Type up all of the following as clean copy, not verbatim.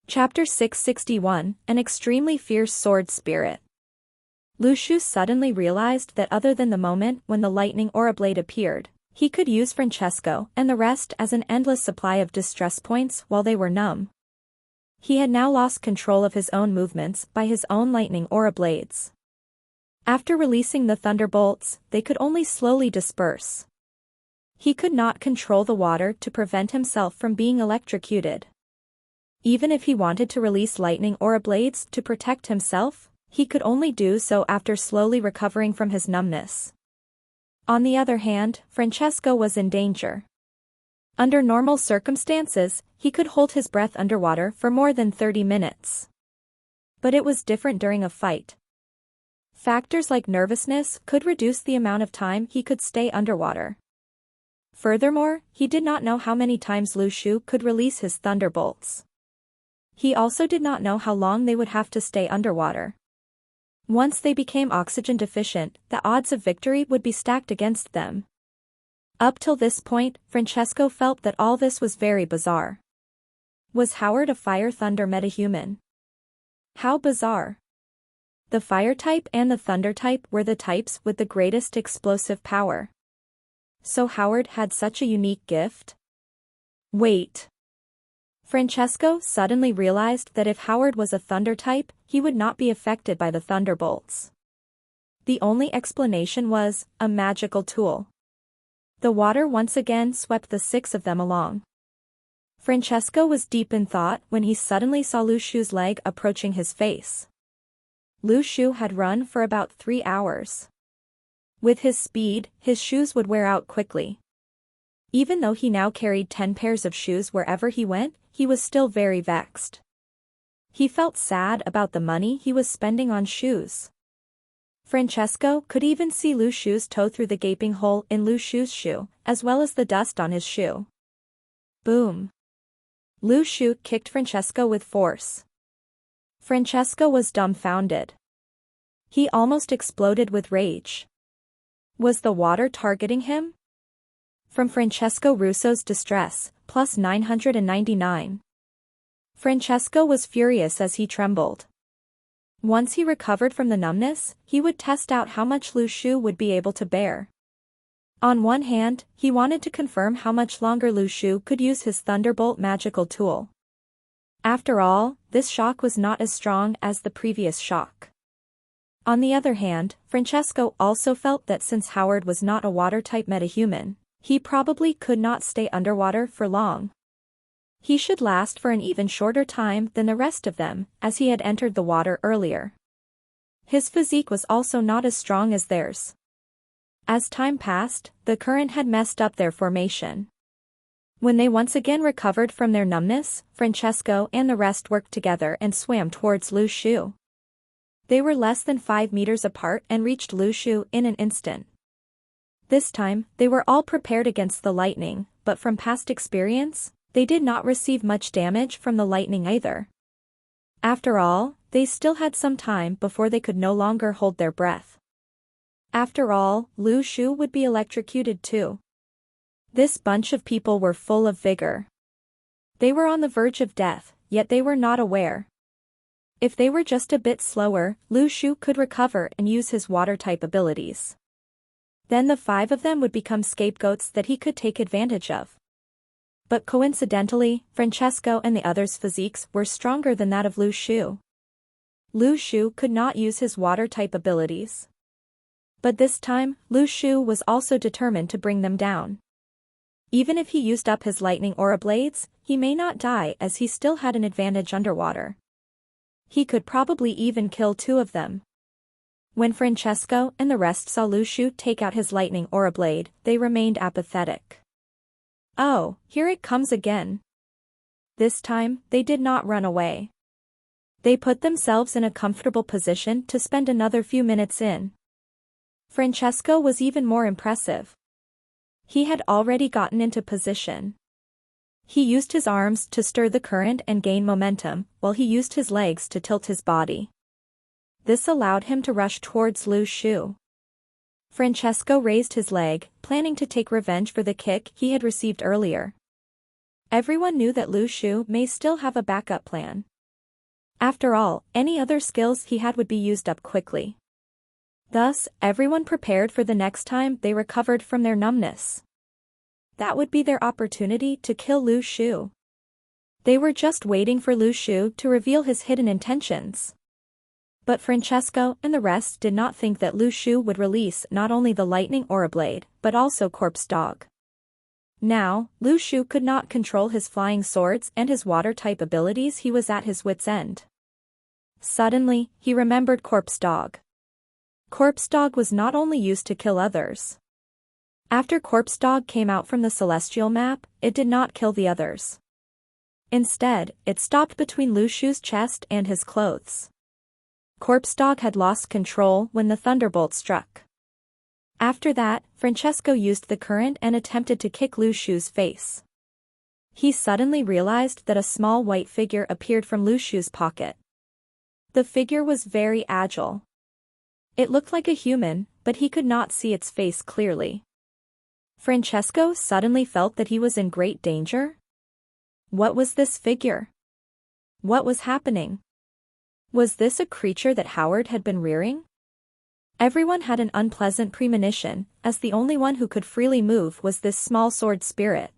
Chapter 661, An Extremely Fierce Sword Spirit. Lu Shu suddenly realized that other than the moment when the lightning aura blade appeared, he could use Francesco and the rest as an endless supply of distress points while they were numb. He had now lost control of his own movements by his own lightning aura blades. After releasing the thunderbolts, they could only slowly disperse. He could not control the water to prevent himself from being electrocuted. Even if he wanted to release lightning aura blades to protect himself, he could only do so after slowly recovering from his numbness. On the other hand, Francesco was in danger. Under normal circumstances, he could hold his breath underwater for more than 30 minutes. But it was different during a fight. Factors like nervousness could reduce the amount of time he could stay underwater. Furthermore, he did not know how many times Lu Shu could release his thunderbolts. He also did not know how long they would have to stay underwater. Once they became oxygen deficient, the odds of victory would be stacked against them. Up till this point, Francesco felt that all this was very bizarre. Was Howard a fire thunder metahuman? How bizarre. The fire type and the thunder type were the types with the greatest explosive power. So Howard had such a unique gift? Wait. Francesco suddenly realized that if Howard was a thunder type, he would not be affected by the thunderbolts. The only explanation was a magical tool. The water once again swept the six of them along. Francesco was deep in thought when he suddenly saw Lu Shu's leg approaching his face. Lu Shu had run for about 3 hours. With his speed, his shoes would wear out quickly. Even though he now carried 10 pairs of shoes wherever he went, he was still very vexed. He felt sad about the money he was spending on shoes. Francesco could even see Lu Shu's toe through the gaping hole in Lu Shu's shoe, as well as the dust on his shoe. Boom. Lu Shu kicked Francesco with force. Francesco was dumbfounded. He almost exploded with rage. Was the water targeting him? From Francesco Russo's Distress, plus 999. Francesco was furious as he trembled. Once he recovered from the numbness, he would test out how much Lu Shu would be able to bear. On one hand, he wanted to confirm how much longer Lu Shu could use his Thunderbolt magical tool. After all, this shock was not as strong as the previous shock. On the other hand, Francesco also felt that since Howard was not a water-type metahuman, he probably could not stay underwater for long. He should last for an even shorter time than the rest of them, as he had entered the water earlier. His physique was also not as strong as theirs. As time passed, the current had messed up their formation. When they once again recovered from their numbness, Francesco and the rest worked together and swam towards Lu Shu. They were less than 5 meters apart and reached Lu Shu in an instant. This time, they were all prepared against the lightning, but from past experience, they did not receive much damage from the lightning either. After all, they still had some time before they could no longer hold their breath. After all, Lu Shu would be electrocuted too. This bunch of people were full of vigor. They were on the verge of death, yet they were not aware. If they were just a bit slower, Lu Shu could recover and use his water-type abilities. Then the 5 of them would become scapegoats that he could take advantage of. But coincidentally, Francesco and the others' physiques were stronger than that of Lu Shu. Lu Shu could not use his water-type abilities. But this time, Lu Shu was also determined to bring them down. Even if he used up his lightning aura blades, he may not die as he still had an advantage underwater. He could probably even kill 2 of them. When Francesco and the rest saw Lu Shu take out his lightning aura blade, they remained apathetic. Oh, here it comes again. This time, they did not run away. They put themselves in a comfortable position to spend another few minutes in. Francesco was even more impressive. He had already gotten into position. He used his arms to stir the current and gain momentum, while he used his legs to tilt his body. This allowed him to rush towards Lu Shu. Francesco raised his leg, planning to take revenge for the kick he had received earlier. Everyone knew that Lu Shu may still have a backup plan, After all, any other skills he had would be used up quickly. Thus, everyone prepared for the next time they recovered from their numbness. That would be their opportunity to kill Lu Shu. They were just waiting for Lu Shu to reveal his hidden intentions. But Francesco and the rest did not think that Lu Shu would release not only the lightning aura blade, but also Corpse Dog. Now, Lu Shu could not control his flying swords and his water-type abilities. He was at his wit's end. Suddenly, he remembered Corpse Dog. Corpse Dog was not only used to kill others. After Corpse Dog came out from the celestial map, it did not kill the others. Instead, it stopped between Lu Shu's chest and his clothes. Corpse Dog had lost control when the thunderbolt struck. After that, Francesco used the current and attempted to kick Lu Shu's face. He suddenly realized that a small white figure appeared from Lu Shu's pocket. The figure was very agile. It looked like a human, but he could not see its face clearly. Francesco suddenly felt that he was in great danger. What was this figure? What was happening? Was this a creature that Howard had been rearing? Everyone had an unpleasant premonition, as the only one who could freely move was this small sword spirit.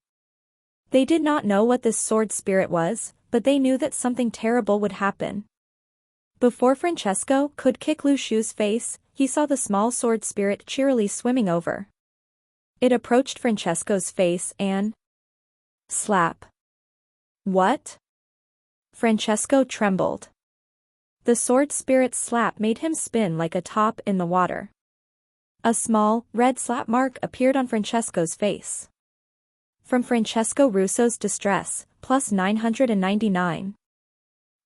They did not know what this sword spirit was, but they knew that something terrible would happen. Before Francesco could kick Lu Shu's face, he saw the small sword spirit cheerily swimming over. It approached Francesco's face and... slap. What? Francesco trembled. The sword spirit's slap made him spin like a top in the water. A small, red slap mark appeared on Francesco's face. From Francesco Russo's distress, plus 999.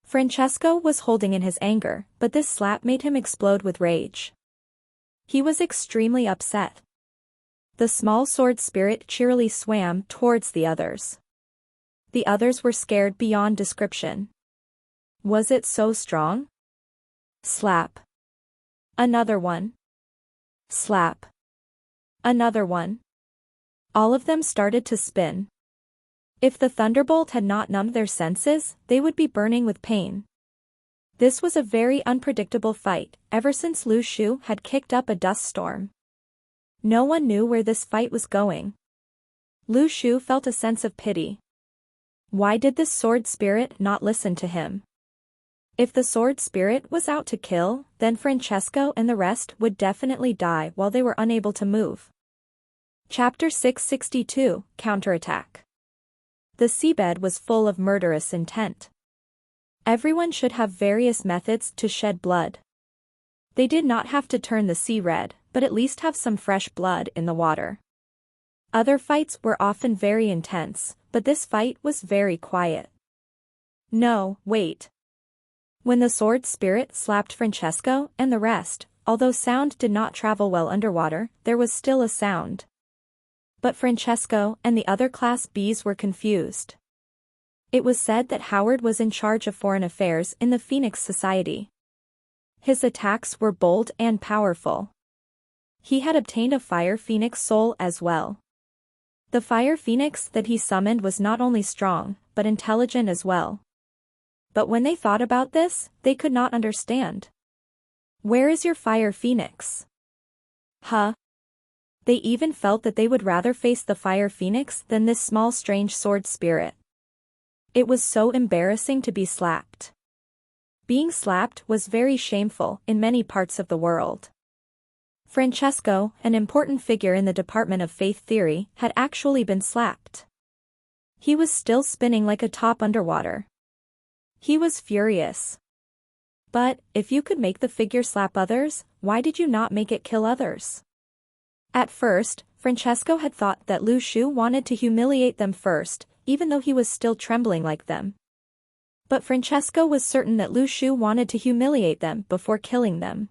Francesco was holding in his anger, but this slap made him explode with rage. He was extremely upset. The small sword spirit cheerily swam towards the others. The others were scared beyond description. Was it so strong? Slap. Another one. Slap. Another one. All of them started to spin. If the thunderbolt had not numbed their senses, they would be burning with pain. This was a very unpredictable fight, ever since Lu Shu had kicked up a dust storm. No one knew where this fight was going. Lu Shu felt a sense of pity. Why did this sword spirit not listen to him? If the sword spirit was out to kill, then Francesco and the rest would definitely die while they were unable to move. Chapter 662, Counterattack. The seabed was full of murderous intent. Everyone should have various methods to shed blood. They did not have to turn the sea red, but at least have some fresh blood in the water. Other fights were often very intense, but this fight was very quiet. No, wait. When the sword spirit slapped Francesco and the rest, although sound did not travel well underwater, there was still a sound. But Francesco and the other Class Bs were confused. It was said that Howard was in charge of foreign affairs in the Phoenix Society. His attacks were bold and powerful. He had obtained a Fire Phoenix soul as well. The Fire Phoenix that he summoned was not only strong, but intelligent as well. But when they thought about this, they could not understand. Where is your Fire Phoenix? Huh? They even felt that they would rather face the Fire Phoenix than this small strange sword spirit. It was so embarrassing to be slapped. Being slapped was very shameful in many parts of the world. Francesco, an important figure in the Department of Faith Theory, had actually been slapped. He was still spinning like a top underwater. He was furious. But, if you could make the figure slap others, why did you not make it kill others? At first, Francesco had thought that Lu Shu wanted to humiliate them first, even though he was still trembling like them. But Francesco was certain that Lu Shu wanted to humiliate them before killing them.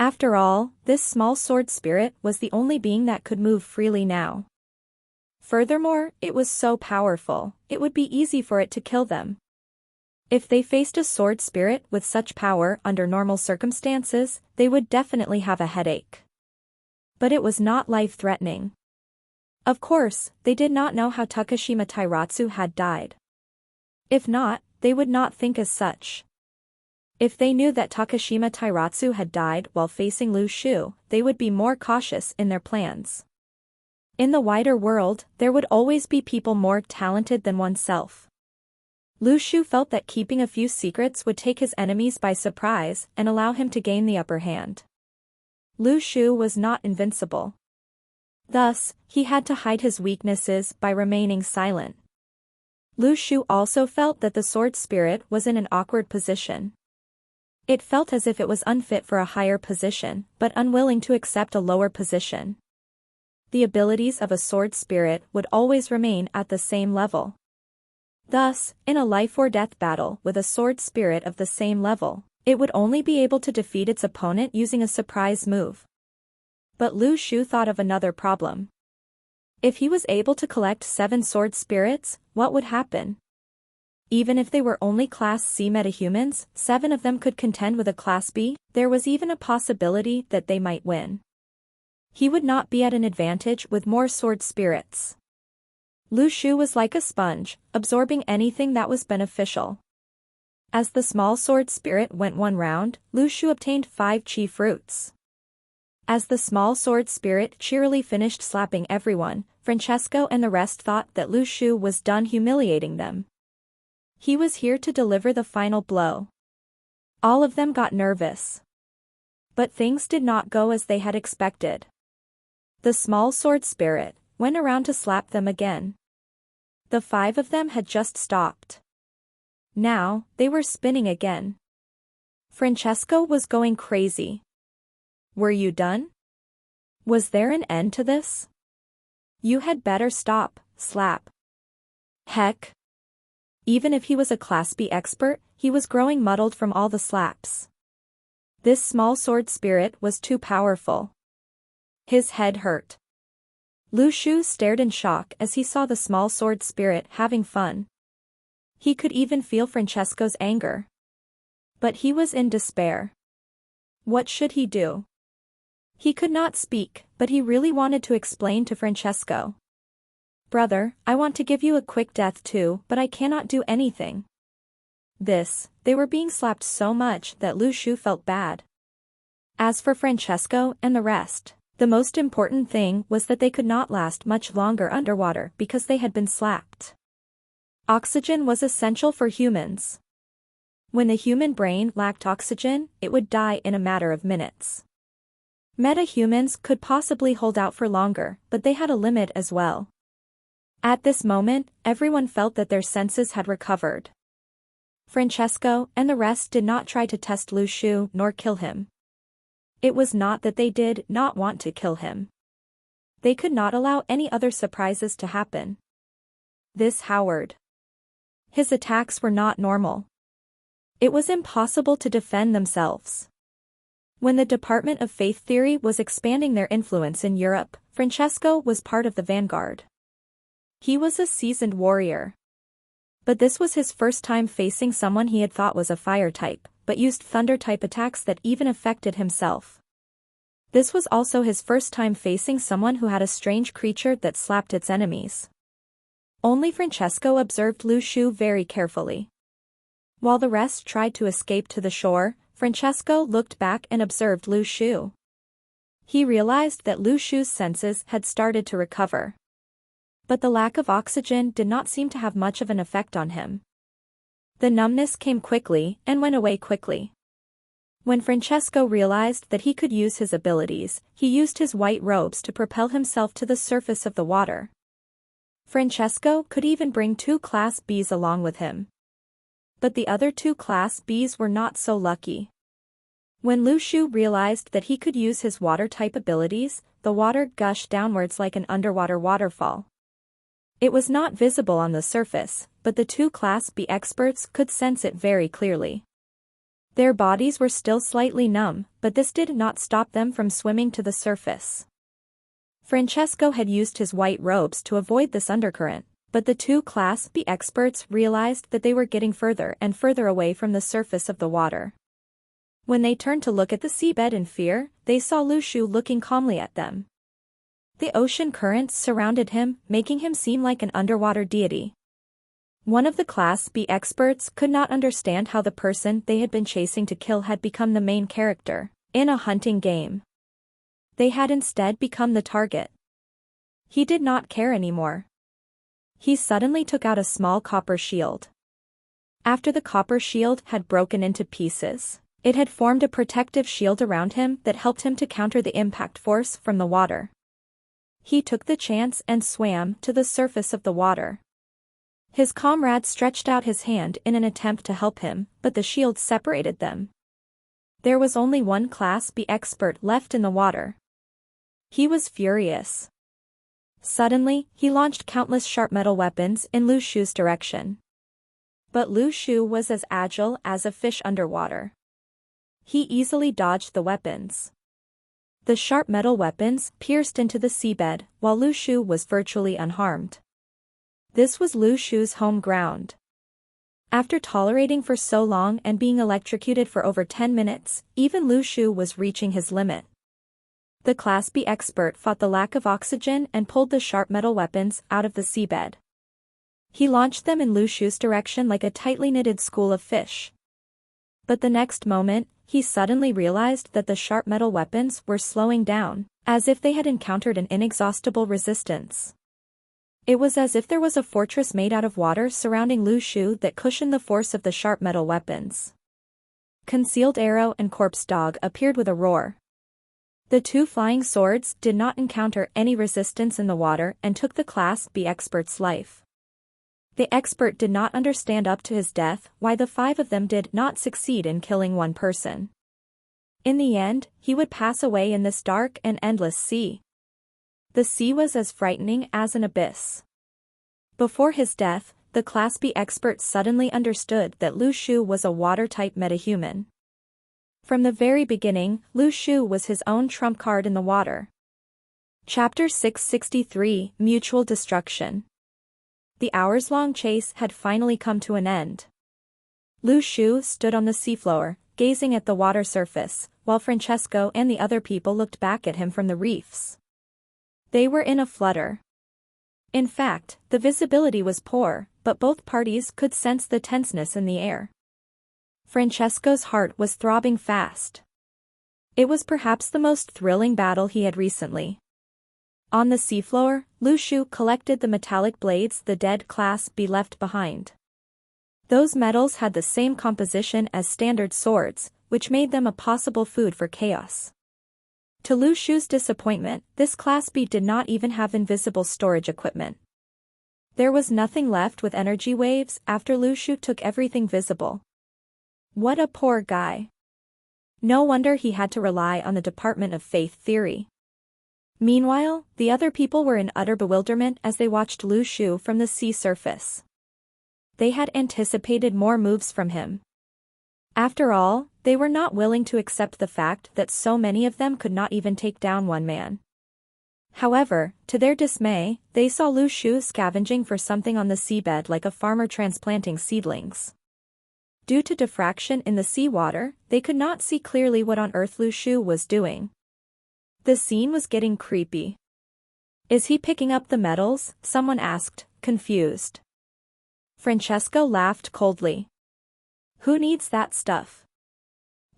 After all, this small sword spirit was the only being that could move freely now. Furthermore, it was so powerful, it would be easy for it to kill them. If they faced a sword spirit with such power under normal circumstances, they would definitely have a headache. But it was not life-threatening. Of course, they did not know how Takashima Tairatsu had died. If not, they would not think as such. If they knew that Takashima Tairatsu had died while facing Lu Shu, they would be more cautious in their plans. In the wider world, there would always be people more talented than oneself. Lu Shu felt that keeping a few secrets would take his enemies by surprise and allow him to gain the upper hand. Lu Shu was not invincible. Thus, he had to hide his weaknesses by remaining silent. Lu Shu also felt that the sword spirit was in an awkward position. It felt as if it was unfit for a higher position, but unwilling to accept a lower position. The abilities of a sword spirit would always remain at the same level. Thus, in a life-or-death battle with a sword spirit of the same level, it would only be able to defeat its opponent using a surprise move. But Lu Shu thought of another problem. If he was able to collect 7 sword spirits, what would happen? Even if they were only Class C metahumans, 7 of them could contend with a Class B, there was even a possibility that they might win. He would not be at an advantage with more sword spirits. Lu Shu was like a sponge, absorbing anything that was beneficial. As the small sword spirit went one round, Lu Shu obtained 5 chi fruits. As the small sword spirit cheerily finished slapping everyone, Francesco and the rest thought that Lu Shu was done humiliating them. He was here to deliver the final blow. All of them got nervous. But things did not go as they had expected. The small sword spirit went around to slap them again. The 5 of them had just stopped. Now, they were spinning again. Francesco was going crazy. Were you done? Was there an end to this? You had better stop, slap. Heck. Even if he was a Class B expert, he was growing muddled from all the slaps. This small sword spirit was too powerful. His head hurt. Lu Shu stared in shock as he saw the small sword spirit having fun. He could even feel Francesco's anger. But he was in despair. What should he do? He could not speak, but he really wanted to explain to Francesco. Brother, I want to give you a quick death too, but I cannot do anything. They were being slapped so much that Lu Shu felt bad. As for Francesco and the rest, the most important thing was that they could not last much longer underwater because they had been slapped. Oxygen was essential for humans. When the human brain lacked oxygen, it would die in a matter of minutes. Metahumans could possibly hold out for longer, but they had a limit as well. At this moment, everyone felt that their senses had recovered. Francesco and the rest did not try to test Lu Shu nor kill him. It was not that they did not want to kill him. They could not allow any other surprises to happen. This Howard. His attacks were not normal. It was impossible to defend themselves. When the Department of Faith Theory was expanding their influence in Europe, Francesco was part of the vanguard. He was a seasoned warrior. But this was his first time facing someone he had thought was a fire type, but used thunder type attacks that even affected himself. This was also his first time facing someone who had a strange creature that slapped its enemies. Only Francesco observed Lu Shu very carefully. While the rest tried to escape to the shore, Francesco looked back and observed Lu Shu. He realized that Lu Shu's senses had started to recover. But the lack of oxygen did not seem to have much of an effect on him. The numbness came quickly and went away quickly. When Francesco realized that he could use his abilities, he used his white robes to propel himself to the surface of the water. Francesco could even bring 2 Class Bs along with him. But the other 2 Class Bs were not so lucky. When Lu Shu realized that he could use his water-type abilities, the water gushed downwards like an underwater waterfall. It was not visible on the surface, but the 2 Class B experts could sense it very clearly. Their bodies were still slightly numb, but this did not stop them from swimming to the surface. Francesco had used his white robes to avoid this undercurrent, but the 2 Class B experts realized that they were getting further and further away from the surface of the water. When they turned to look at the seabed in fear, they saw Lu Shu looking calmly at them. The ocean currents surrounded him, making him seem like an underwater deity. One of the Class B experts could not understand how the person they had been chasing to kill had become the main character in a hunting game. They had instead become the target. He did not care anymore. He suddenly took out a small copper shield. After the copper shield had broken into pieces, it had formed a protective shield around him that helped him to counter the impact force from the water. He took the chance and swam to the surface of the water. His comrade stretched out his hand in an attempt to help him, but the shield separated them. There was only one Class B expert left in the water. He was furious. Suddenly, he launched countless sharp metal weapons in Lu Shu's direction. But Lu Shu was as agile as a fish underwater. He easily dodged the weapons. The sharp metal weapons pierced into the seabed, while Lu Shu was virtually unharmed. This was Lu Shu's home ground. After tolerating for so long and being electrocuted for over 10 minutes, even Lu Shu was reaching his limit. The Class B expert fought the lack of oxygen and pulled the sharp metal weapons out of the seabed. He launched them in Lu Shu's direction like a tightly knitted school of fish. But the next moment, he suddenly realized that the sharp metal weapons were slowing down, as if they had encountered an inexhaustible resistance. It was as if there was a fortress made out of water surrounding Lu Shu that cushioned the force of the sharp metal weapons. Concealed Arrow and Corpse Dog appeared with a roar. The two flying swords did not encounter any resistance in the water and took the Class B expert's life. The expert did not understand up to his death why the five of them did not succeed in killing one person. In the end, he would pass away in this dark and endless sea. The sea was as frightening as an abyss. Before his death, the Class B expert suddenly understood that Lu Shu was a water-type metahuman. From the very beginning, Lu Shu was his own trump card in the water. Chapter 663, Mutual Destruction. The hours-long chase had finally come to an end. Lu Shu stood on the seafloor, gazing at the water surface, while Francesco and the other people looked back at him from the reefs. They were in a flutter. In fact, the visibility was poor, but both parties could sense the tenseness in the air. Francesco's heart was throbbing fast. It was perhaps the most thrilling battle he had recently. On the seafloor, Lu Shu collected the metallic blades the dead Class B left behind. Those metals had the same composition as standard swords, which made them a possible food for chaos. To Lu Shu's disappointment, this Class B did not even have invisible storage equipment. There was nothing left with energy waves after Lu Shu took everything visible. What a poor guy. No wonder he had to rely on the Department of Faith theory. Meanwhile, the other people were in utter bewilderment as they watched Lu Shu from the sea surface. They had anticipated more moves from him. After all, they were not willing to accept the fact that so many of them could not even take down one man. However, to their dismay, they saw Lu Shu scavenging for something on the seabed like a farmer transplanting seedlings. Due to diffraction in the seawater, they could not see clearly what on earth Lu Shu was doing. The scene was getting creepy. "Is he picking up the metals?" someone asked, confused. Francesco laughed coldly. "Who needs that stuff?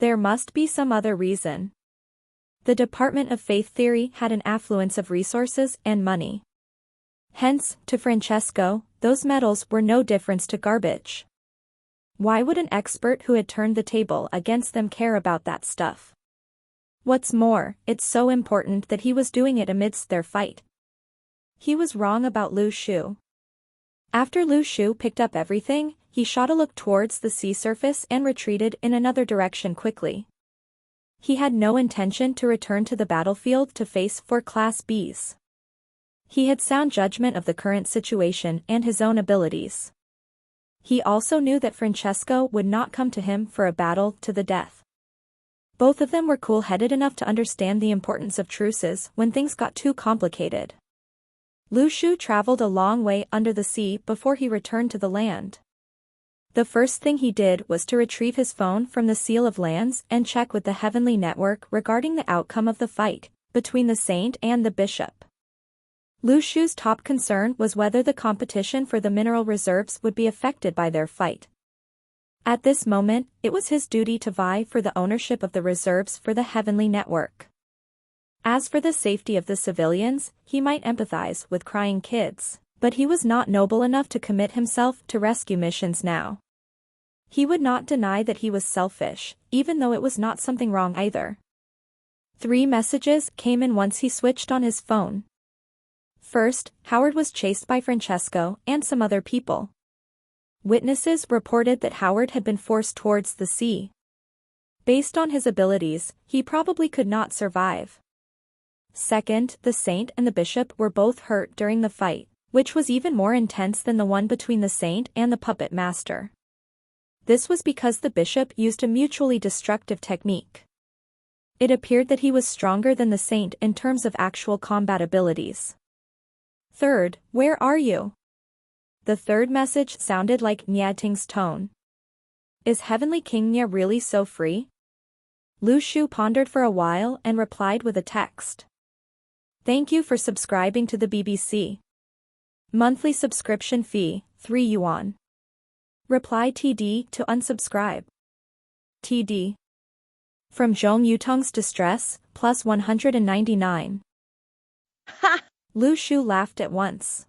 There must be some other reason." The Department of Faith theory had an affluence of resources and money. Hence, to Francesco, those metals were no difference to garbage. Why would an expert who had turned the table against them care about that stuff? What's more, it's so important that he was doing it amidst their fight. He was wrong about Lu Shu. After Lu Shu picked up everything, he shot a look towards the sea surface and retreated in another direction quickly. He had no intention to return to the battlefield to face 4 Class Bs. He had sound judgment of the current situation and his own abilities. He also knew that Francesco would not come to him for a battle to the death. Both of them were cool-headed enough to understand the importance of truces when things got too complicated. Lu Shu traveled a long way under the sea before he returned to the land. The first thing he did was to retrieve his phone from the Seal of Lands and check with the Heavenly Network regarding the outcome of the fight between the Saint and the Bishop. Lu Shu's top concern was whether the competition for the mineral reserves would be affected by their fight. At this moment, it was his duty to vie for the ownership of the reserves for the Heavenly Network. As for the safety of the civilians, he might empathize with crying kids, but he was not noble enough to commit himself to rescue missions now. He would not deny that he was selfish, even though it was not something wrong either. 3 messages came in once he switched on his phone. First, Howard was chased by Francesco and some other people. Witnesses reported that Howard had been forced towards the sea. Based on his abilities, he probably could not survive. Second, the saint and the bishop were both hurt during the fight, which was even more intense than the one between the saint and the puppet master. This was because the bishop used a mutually destructive technique. It appeared that he was stronger than the saint in terms of actual combat abilities. Third, where are you? The third message sounded like Nyating's tone. Is Heavenly King Nya really so free? Lu Shu pondered for a while and replied with a text. Thank you for subscribing to the BBC. Monthly subscription fee, 3 yuan. Reply TD to unsubscribe. TD. From Zhong Yutong's distress, plus 199. Ha! Lu Shu laughed at once.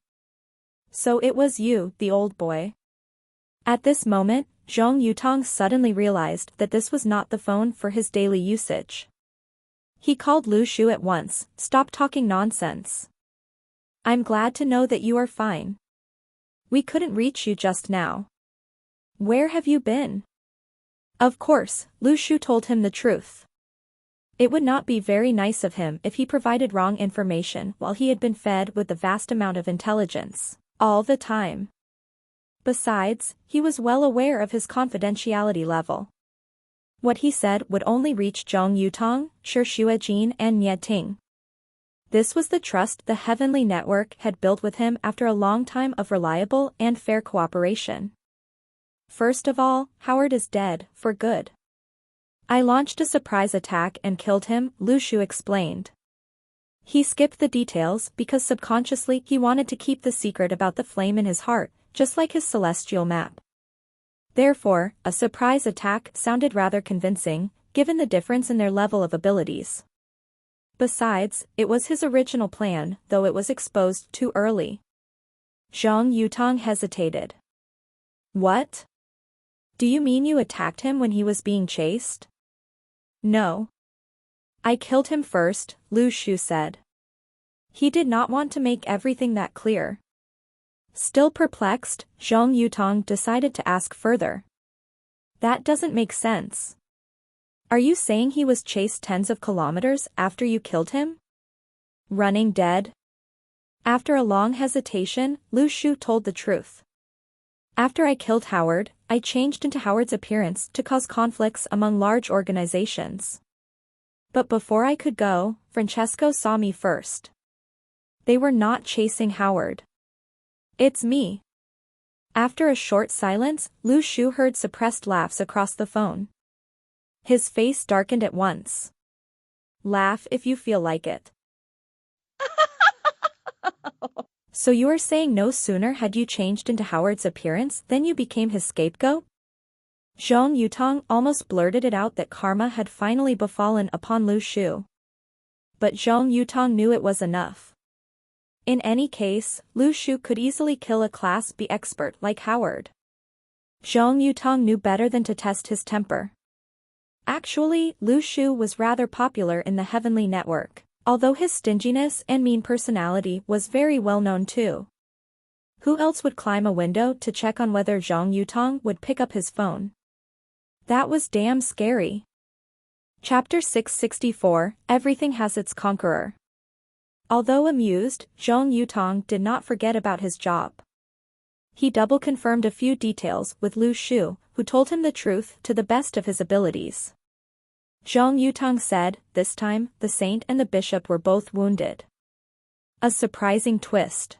So it was you, the old boy. At this moment, Zhong Yutong suddenly realized that this was not the phone for his daily usage. He called Lu Shu at once. Stop talking nonsense. I'm glad to know that you are fine. We couldn't reach you just now. Where have you been? Of course, Lu Shu told him the truth. It would not be very nice of him if he provided wrong information while he had been fed with the vast amount of intelligence, all the time. Besides, he was well aware of his confidentiality level. What he said would only reach Zhong Yutong, Shi Xuejin and Nye Ting. This was the trust the Heavenly Network had built with him after a long time of reliable and fair cooperation. First of all, Howard is dead, for good. I launched a surprise attack and killed him, Lu Shu explained. He skipped the details because subconsciously he wanted to keep the secret about the flame in his heart, just like his celestial map. Therefore, a surprise attack sounded rather convincing, given the difference in their level of abilities. Besides, it was his original plan, though it was exposed too early. Zhong Yutong hesitated. What? Do you mean you attacked him when he was being chased? No. I killed him first, Lu Shu said. He did not want to make everything that clear. Still perplexed, Zhong Yutong decided to ask further. That doesn't make sense. Are you saying he was chased tens of kilometers after you killed him? Running dead? After a long hesitation, Lu Shu told the truth. After I killed Howard, I changed into Howard's appearance to cause conflicts among large organizations. But before I could go, Francesco saw me first. They were not chasing Howard. It's me. After a short silence, Lu Shu heard suppressed laughs across the phone. His face darkened at once. Laugh if you feel like it. So you are saying no sooner had you changed into Howard's appearance than you became his scapegoat? Zhong Yutong almost blurted it out that karma had finally befallen upon Lu Shu. But Zhong Yutong knew it was enough. In any case, Lu Shu could easily kill a Class B expert like Howard. Zhong Yutong knew better than to test his temper. Actually, Lu Shu was rather popular in the Heavenly Network, although his stinginess and mean personality was very well known too. Who else would climb a window to check on whether Zhong Yutong would pick up his phone? That was damn scary. Chapter 664, Everything Has Its Conqueror. Although amused, Zhong Yutong did not forget about his job. He double-confirmed a few details with Lu Shu, who told him the truth to the best of his abilities. Zhong Yutong said, this time, the saint and the bishop were both wounded. A surprising twist.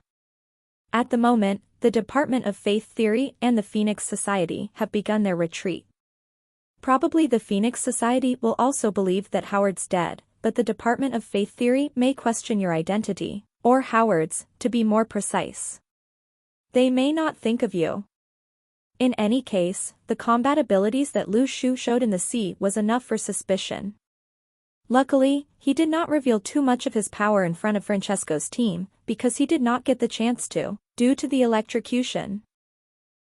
At the moment, the Department of Faith Theory and the Phoenix Society have begun their retreat. Probably the Phoenix Society will also believe that Howard's dead, but the Department of Faith Theory may question your identity, Or Howard's, to be more precise. They may not think of you. In any case, the combat abilities that Lu Shu showed in the sea was enough for suspicion. Luckily, he did not reveal too much of his power in front of Francesco's team, because he did not get the chance to, due to the electrocution.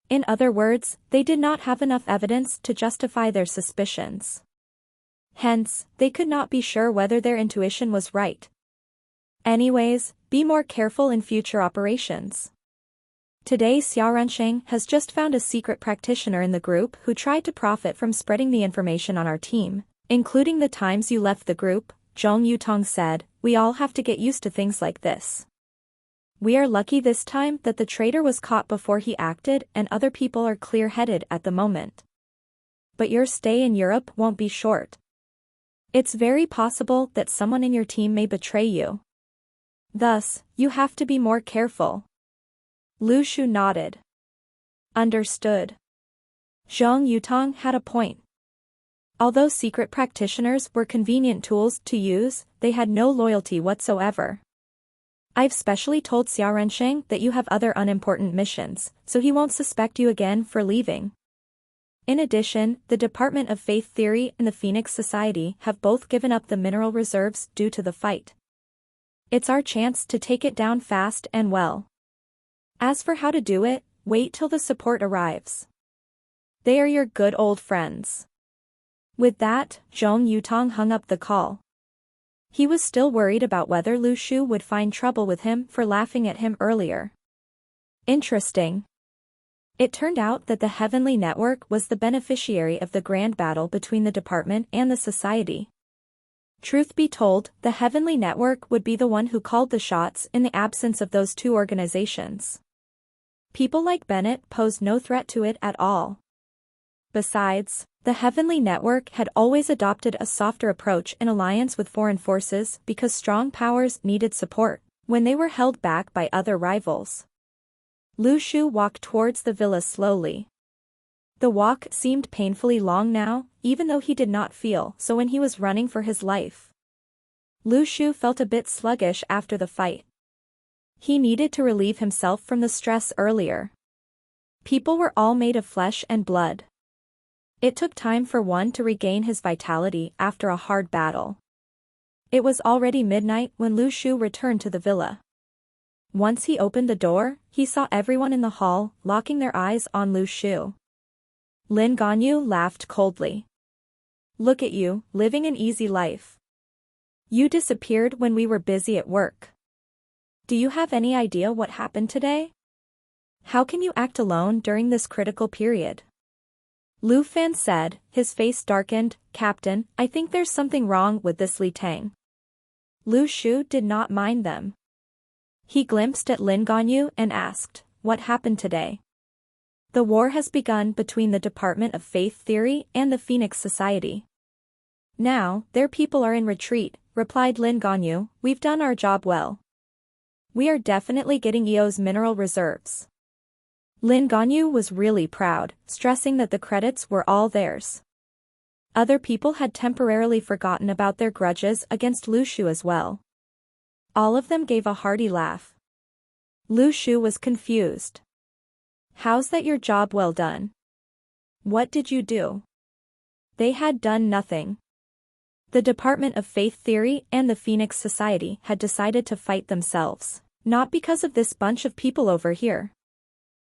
In other words, they did not have enough evidence to justify their suspicions. Hence, they could not be sure whether their intuition was right. Anyways, be more careful in future operations. Today Xiao Rensheng has just found a secret practitioner in the group who tried to profit from spreading the information on our team, including the times you left the group. Zhong Yutong said, we all have to get used to things like this. We are lucky this time that the traitor was caught before he acted and other people are clear-headed at the moment. But your stay in Europe won't be short. It's very possible that someone in your team may betray you. Thus, you have to be more careful. Lu Shu nodded. Understood. Zhong Yutong had a point. Although secret practitioners were convenient tools to use, they had no loyalty whatsoever. I've specially told Xiao Rensheng that you have other unimportant missions, so he won't suspect you again for leaving. In addition, the Department of Faith Theory and the Phoenix Society have both given up the mineral reserves due to the fight. It's our chance to take it down fast and well. As for how to do it, wait till the support arrives. They are your good old friends. With that, Zhong Yutong hung up the call. He was still worried about whether Lu Shu would find trouble with him for laughing at him earlier. Interesting. It turned out that the Heavenly Network was the beneficiary of the grand battle between the department and the society. Truth be told, the Heavenly Network would be the one who called the shots in the absence of those two organizations. People like Bennett posed no threat to it at all. Besides, the Heavenly Network had always adopted a softer approach in alliance with foreign forces because strong powers needed support when they were held back by other rivals. Lu Shu walked towards the villa slowly. The walk seemed painfully long now, even though he did not feel so when he was running for his life. Lu Shu felt a bit sluggish after the fight. He needed to relieve himself from the stress earlier. People were all made of flesh and blood. It took time for one to regain his vitality after a hard battle. It was already midnight when Lu Shu returned to the villa. Once he opened the door, he saw everyone in the hall, locking their eyes on Lu Shu. Lin Ganyu laughed coldly. Look at you, living an easy life. You disappeared when we were busy at work. Do you have any idea what happened today? How can you act alone during this critical period? Lu Fan said, his face darkened. Captain, I think there's something wrong with this Li Tang. Lu Shu did not mind them. He glimpsed at Lin Ganyu and asked, what happened today? The war has begun between the Department of Faith Theory and the Phoenix Society. Now, their people are in retreat, replied Lin Ganyu. We've done our job well. We are definitely getting EO's mineral reserves. Lin Ganyu was really proud, stressing that the credits were all theirs. Other people had temporarily forgotten about their grudges against Lu Shu as well. All of them gave a hearty laugh. Lu Shu was confused. How's that your job well done? What did you do? They had done nothing. The Department of Faith Theory and the Phoenix Society had decided to fight themselves, not because of this bunch of people over here.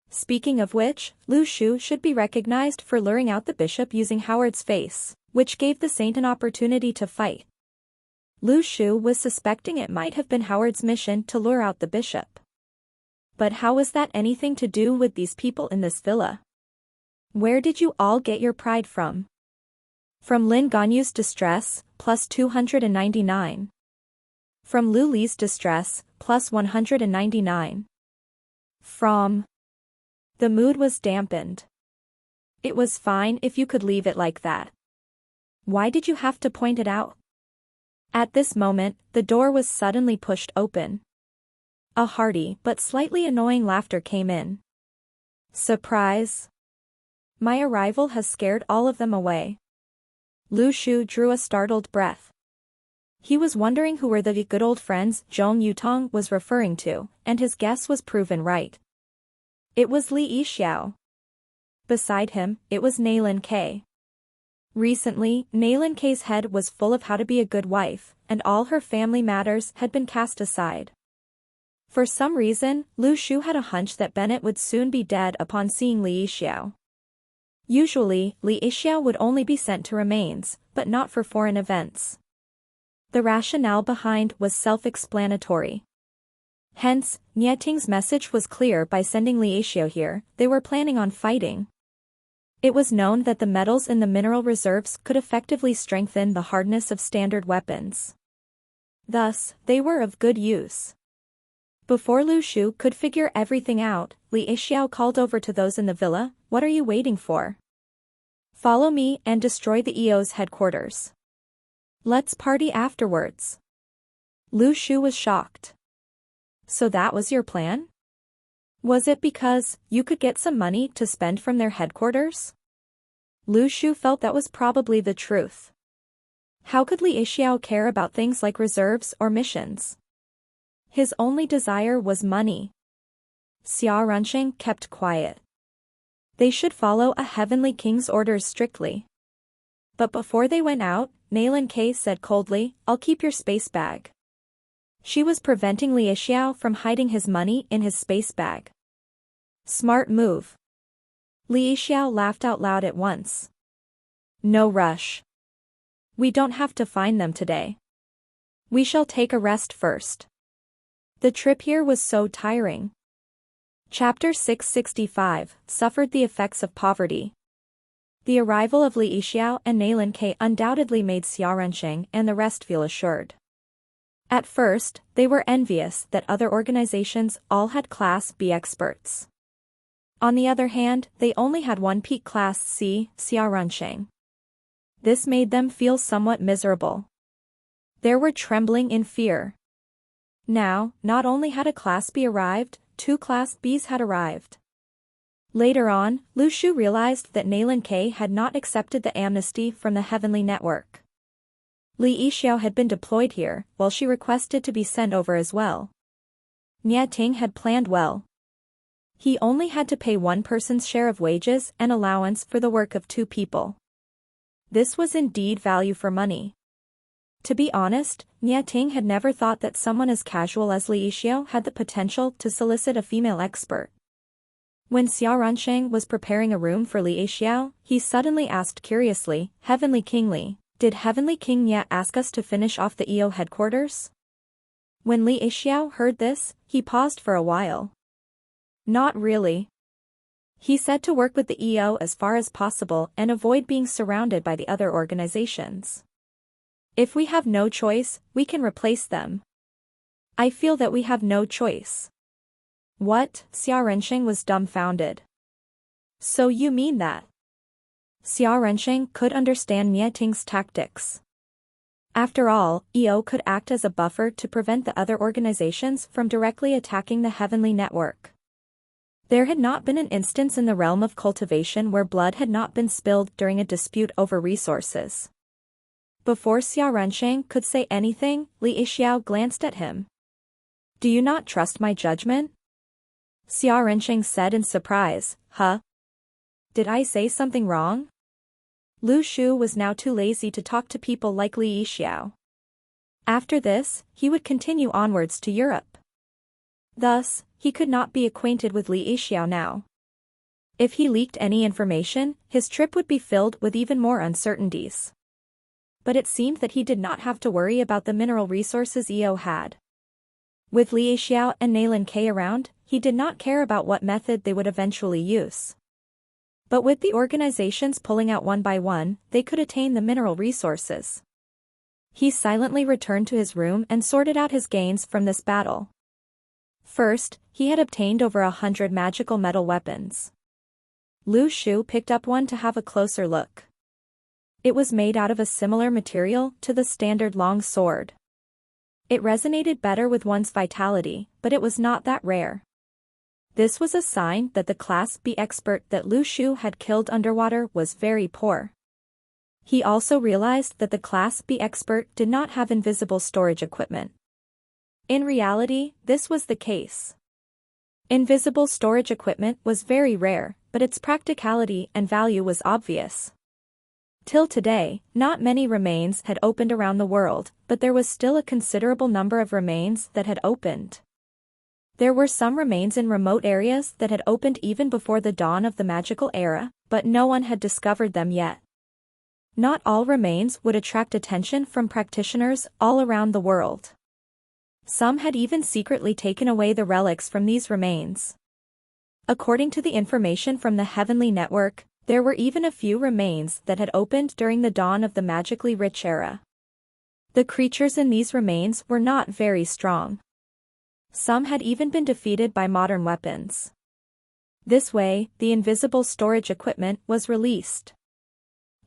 Speaking of which, Lu Shu should be recognized for luring out the bishop using Howard's face, which gave the saint an opportunity to fight. Lu Shu was suspecting it might have been Howard's mission to lure out the bishop. But how was that anything to do with these people in this villa? Where did you all get your pride from? From Lin Ganyu's distress, plus 299. From Lu Li's distress, plus 199. From... The mood was dampened. It was fine if you could leave it like that. Why did you have to point it out? At this moment, the door was suddenly pushed open. A hearty but slightly annoying laughter came in. Surprise! My arrival has scared all of them away. Lu Shu drew a startled breath. He was wondering who were the good old friends Zhong Yutong was referring to, and his guess was proven right. It was Li Yixiao. Beside him, it was Nailin K. Recently, Nailin K's head was full of how to be a good wife, and all her family matters had been cast aside. For some reason, Lu Shu had a hunch that Bennett would soon be dead upon seeing Li Yixiao. Usually, Li Yixiao would only be sent to remains, but not for foreign events. The rationale behind was self-explanatory. Hence, Nie Ting's message was clear by sending Li Yixiao here, they were planning on fighting. It was known that the metals in the mineral reserves could effectively strengthen the hardness of standard weapons. Thus, they were of good use. Before Lu Shu could figure everything out, Li Yixiao called over to those in the villa, "What are you waiting for? Follow me and destroy the EO's headquarters. Let's party afterwards." Lu Shu was shocked. So that was your plan? Was it because you could get some money to spend from their headquarters? Lu Shu felt that was probably the truth. How could Li Yixiao care about things like reserves or missions? His only desire was money. Xia Runxing kept quiet. They should follow a heavenly king's orders strictly. But before they went out, Nailin K said coldly, "I'll keep your space bag." She was preventing Li Yixiao from hiding his money in his space bag. Smart move. Li Yixiao laughed out loud at once. No rush. We don't have to find them today. We shall take a rest first. The trip here was so tiring. Chapter 665, Suffered the Effects of Poverty. The arrival of Li Yixiao and Nailin K undoubtedly made Xia Runxing and the rest feel assured. At first, they were envious that other organizations all had Class B experts. On the other hand, they only had one peak Class C, Xia Runxing. This made them feel somewhat miserable. They were trembling in fear. Now, not only had a Class B arrived, 2 Class Bs had arrived. Later on, Lu Shu realized that Nailin K had not accepted the amnesty from the Heavenly Network. Li Yixiao had been deployed here, while she requested to be sent over as well. Nie Ting had planned well. He only had to pay one person's share of wages and allowance for the work of 2 people. This was indeed value for money. To be honest, Nie Ting had never thought that someone as casual as Li Yixiao had the potential to solicit a female expert. When Xia Runxing was preparing a room for Li Yixiao, he suddenly asked curiously, "Heavenly King Li, did Heavenly King Nie ask us to finish off the EO headquarters?" When Li Yixiao heard this, he paused for a while. Not really. He said to work with the EO as far as possible and avoid being surrounded by the other organizations. If we have no choice, we can replace them. I feel that we have no choice. What? Xia Runxing was dumbfounded. So you mean that? Xia Runxing could understand Nie Ting's tactics. After all, EO could act as a buffer to prevent the other organizations from directly attacking the Heavenly Network. There had not been an instance in the realm of cultivation where blood had not been spilled during a dispute over resources. Before Xia Runxing could say anything, Li Yixiao glanced at him. "Do you not trust my judgment?" Xia Runxing said in surprise, "Huh? Did I say something wrong?" Lu Shu was now too lazy to talk to people like Li Yixiao. After this, he would continue onwards to Europe. Thus, he could not be acquainted with Li Yixiao now. If he leaked any information, his trip would be filled with even more uncertainties. But it seemed that he did not have to worry about the mineral resources EO had. With Li Yixiao and Nailin K around, he did not care about what method they would eventually use. But with the organizations pulling out one by one, they could attain the mineral resources. He silently returned to his room and sorted out his gains from this battle. First, he had obtained over 100 magical metal weapons. Lu Shu picked up one to have a closer look. It was made out of a similar material to the standard long sword. It resonated better with one's vitality, but it was not that rare. This was a sign that the Class B expert that Lu Shu had killed underwater was very poor. He also realized that the Class B expert did not have invisible storage equipment. In reality, this was the case. Invisible storage equipment was very rare, but its practicality and value was obvious. Till today, not many remains had opened around the world, but there was still a considerable number of remains that had opened. There were some remains in remote areas that had opened even before the dawn of the magical era, but no one had discovered them yet. Not all remains would attract attention from practitioners all around the world. Some had even secretly taken away the relics from these remains. According to the information from the Heavenly Network, there were even a few remains that had opened during the dawn of the magically rich era. The creatures in these remains were not very strong. Some had even been defeated by modern weapons. This way, the invisible storage equipment was released.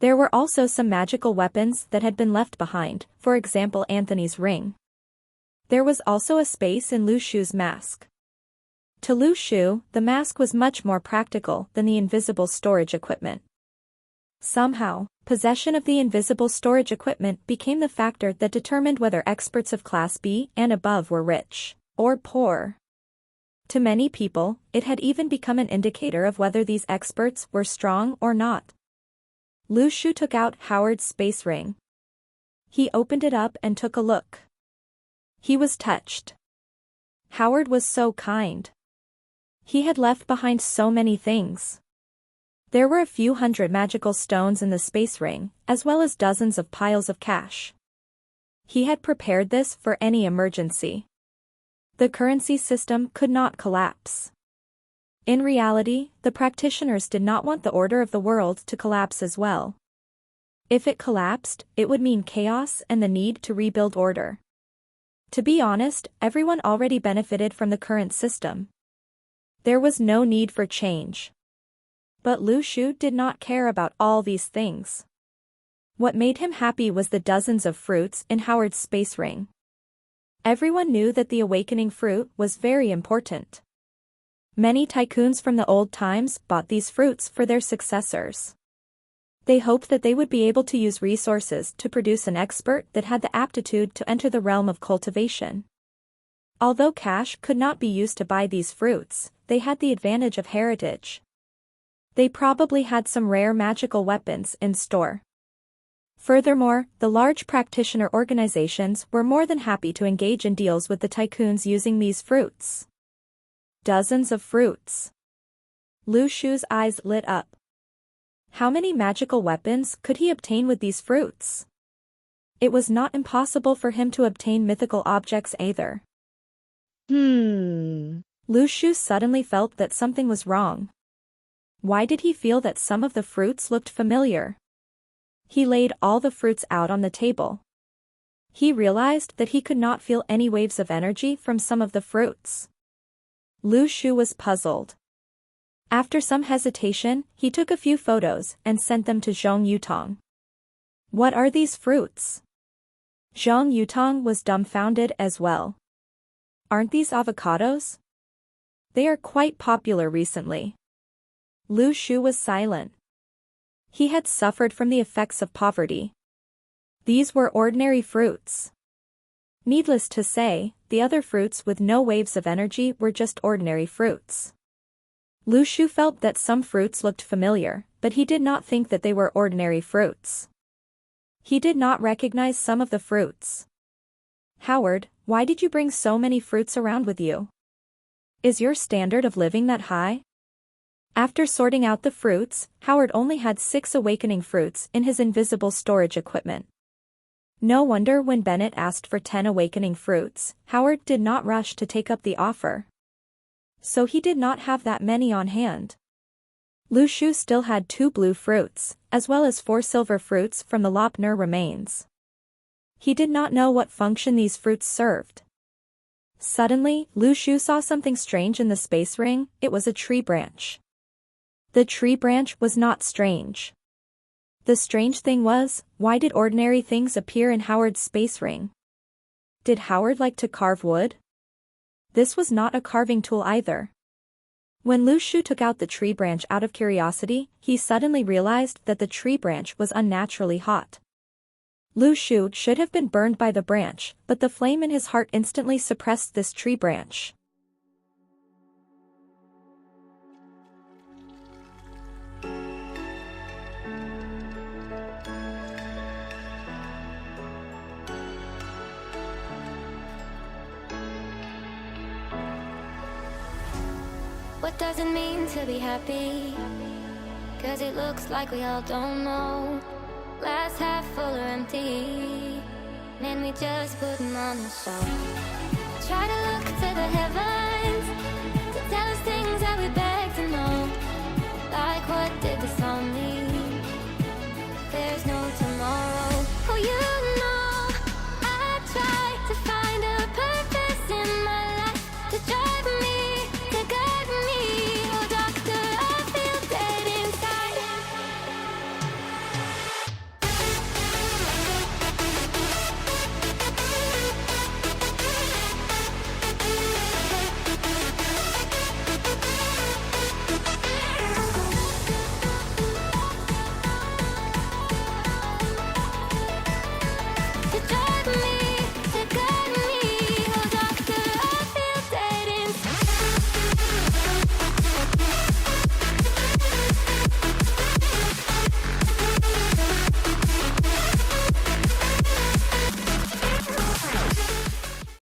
There were also some magical weapons that had been left behind, for example Anthony's ring. There was also a space in Lu Shu's mask. To Lu Shu, the mask was much more practical than the invisible storage equipment. Somehow, possession of the invisible storage equipment became the factor that determined whether experts of Class B and above were rich or poor. To many people, it had even become an indicator of whether these experts were strong or not. Lu Shu took out Howard's space ring. He opened it up and took a look. He was touched. Howard was so kind. He had left behind so many things. There were a few hundred magical stones in the space ring, as well as dozens of piles of cash. He had prepared this for any emergency. The currency system could not collapse. In reality, the practitioners did not want the order of the world to collapse as well. If it collapsed, it would mean chaos and the need to rebuild order. To be honest, everyone already benefited from the current system. There was no need for change. But Lu Shu did not care about all these things. What made him happy was the dozens of fruits in Howard's space ring. Everyone knew that the awakening fruit was very important. Many tycoons from the old times bought these fruits for their successors. They hoped that they would be able to use resources to produce an expert that had the aptitude to enter the realm of cultivation. Although cash could not be used to buy these fruits, they had the advantage of heritage. They probably had some rare magical weapons in store. Furthermore, the large practitioner organizations were more than happy to engage in deals with the tycoons using these fruits. Dozens of fruits. Lu Shu's eyes lit up. How many magical weapons could he obtain with these fruits? It was not impossible for him to obtain mythical objects either. Lu Shu suddenly felt that something was wrong. Why did he feel that some of the fruits looked familiar? He laid all the fruits out on the table. He realized that he could not feel any waves of energy from some of the fruits. Lu Shu was puzzled. After some hesitation, he took a few photos and sent them to Zhong Yutong. What are these fruits? Zhong Yutong was dumbfounded as well. Aren't these avocados? They are quite popular recently. Lu Shu was silent. He had suffered from the effects of poverty. These were ordinary fruits. Needless to say, the other fruits with no waves of energy were just ordinary fruits. Lu Shu felt that some fruits looked familiar, but he did not think that they were ordinary fruits. He did not recognize some of the fruits. Howard, why did you bring so many fruits around with you? Is your standard of living that high? After sorting out the fruits, Howard only had 6 awakening fruits in his invisible storage equipment. No wonder when Bennett asked for 10 awakening fruits, Howard did not rush to take up the offer. So he did not have that many on hand. Lu Shu still had 2 blue fruits, as well as 4 silver fruits from the Lopner remains. He did not know what function these fruits served. Suddenly, Lu Shu saw something strange in the space ring. It was a tree branch. The tree branch was not strange. The strange thing was, why did ordinary things appear in Howard's space ring? Did Howard like to carve wood? This was not a carving tool either. When Lu Shu took out the tree branch out of curiosity, he suddenly realized that the tree branch was unnaturally hot. Lu Shu should have been burned by the branch, but the flame in his heart instantly suppressed this tree branch. What does it mean to be happy? 'Cause it looks like we all don't know. Glass half full or empty, man, we just putting on a show. Try to look to the heavens.